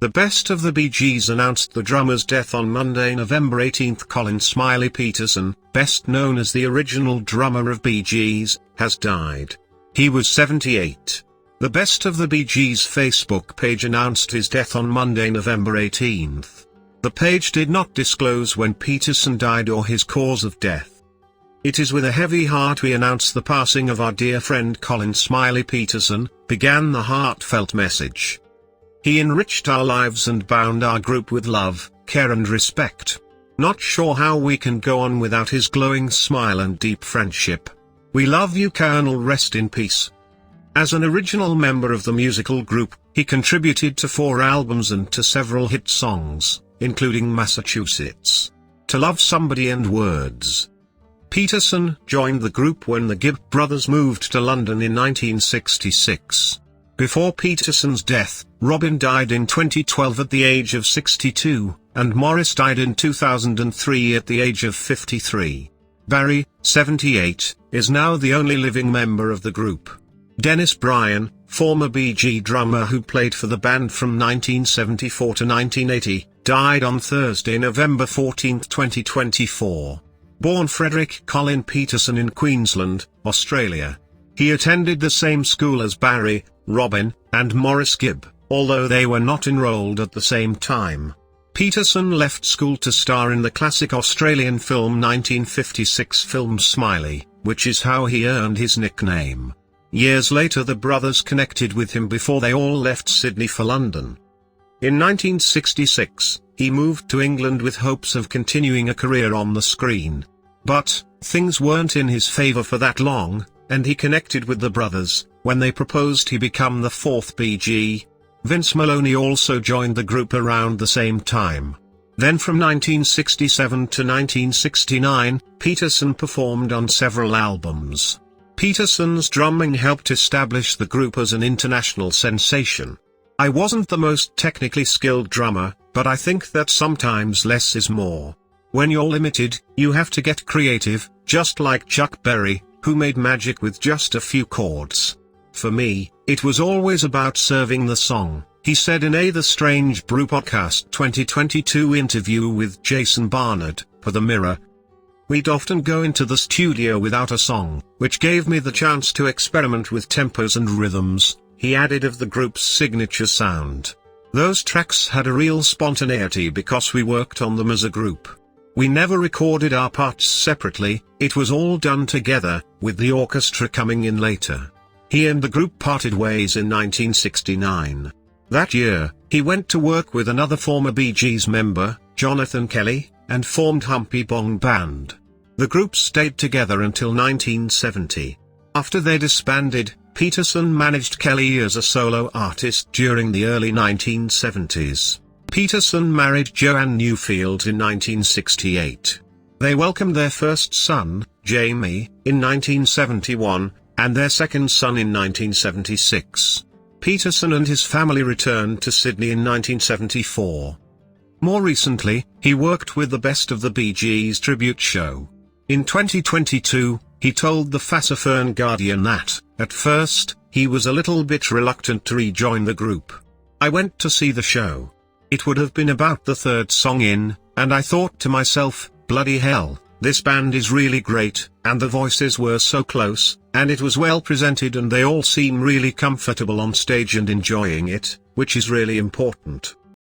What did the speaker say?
The Best of the Bee Gees announced the drummer's death on Monday, November 18. Colin Smiley Petersen, best known as the original drummer of Bee Gees, has died. He was 78. The Best of the Bee Gees Facebook page announced his death on Monday, November 18. The page did not disclose when Petersen died or his cause of death. "It is with a heavy heart we announce the passing of our dear friend Colin Smiley Petersen," began the heartfelt message. "He enriched our lives and bound our group with love, care and respect. Not sure how we can go on without his glowing smile and deep friendship. We love you, Colonel, rest in peace." As an original member of the musical group, he contributed to 4 albums and to several hit songs, including Massachusetts, To Love Somebody and Words. Petersen joined the group when the Gibb brothers moved to London in 1966. Before Petersen's death, Robin died in 2012 at the age of 62, and Morris died in 2003 at the age of 53. Barry, 78, is now the only living member of the group. Dennis Bryan, former Bee Gees drummer who played for the band from 1974 to 1980, died on Thursday, November 14, 2024. Born Frederick Colin Petersen in Queensland, Australia. He attended the same school as Barry, Robin, and Morris Gibb, although they were not enrolled at the same time. Petersen left school to star in the classic Australian film 1956 film Smiley, which is how he earned his nickname. Years later the brothers connected with him before they all left Sydney for London. In 1966, he moved to England with hopes of continuing a career on the screen. But, things weren't in his favour for that long, and he connected with the brothers when they proposed he become the 4th Bee Gee. Vince Maloney also joined the group around the same time. Then from 1967 to 1969, Petersen performed on several albums. Petersen's drumming helped establish the group as an international sensation. "I wasn't the most technically skilled drummer, but I think that sometimes less is more. When you're limited, you have to get creative, just like Chuck Berry, who made magic with just a few chords. For me, it was always about serving the song," he said in a The Strange Brew Podcast 2022 interview with Jason Barnard, for The Mirror. "We'd often go into the studio without a song, which gave me the chance to experiment with tempos and rhythms," he added of the group's signature sound. "Those tracks had a real spontaneity because we worked on them as a group. We never recorded our parts separately, it was all done together, with the orchestra coming in later." He and the group parted ways in 1969. That year, he went to work with another former Bee Gees member, Jonathan Kelly, and formed Humpy Bong Band. The group stayed together until 1970. After they disbanded, Petersen managed Kelly as a solo artist during the early 1970s. Petersen married Joanne Newfield in 1968. They welcomed their first son, Jamie, in 1971, and their second son in 1976. Petersen and his family returned to Sydney in 1974. More recently, he worked with the Best of the Bee Gees tribute show. In 2022, he told the Fassifern Guardian that, at first, he was a little bit reluctant to rejoin the group. "I went to see the show. It would have been about the 3rd song in, and I thought to myself, bloody hell, this band is really great, and the voices were so close, and it was well presented and they all seem really comfortable on stage and enjoying it, which is really important."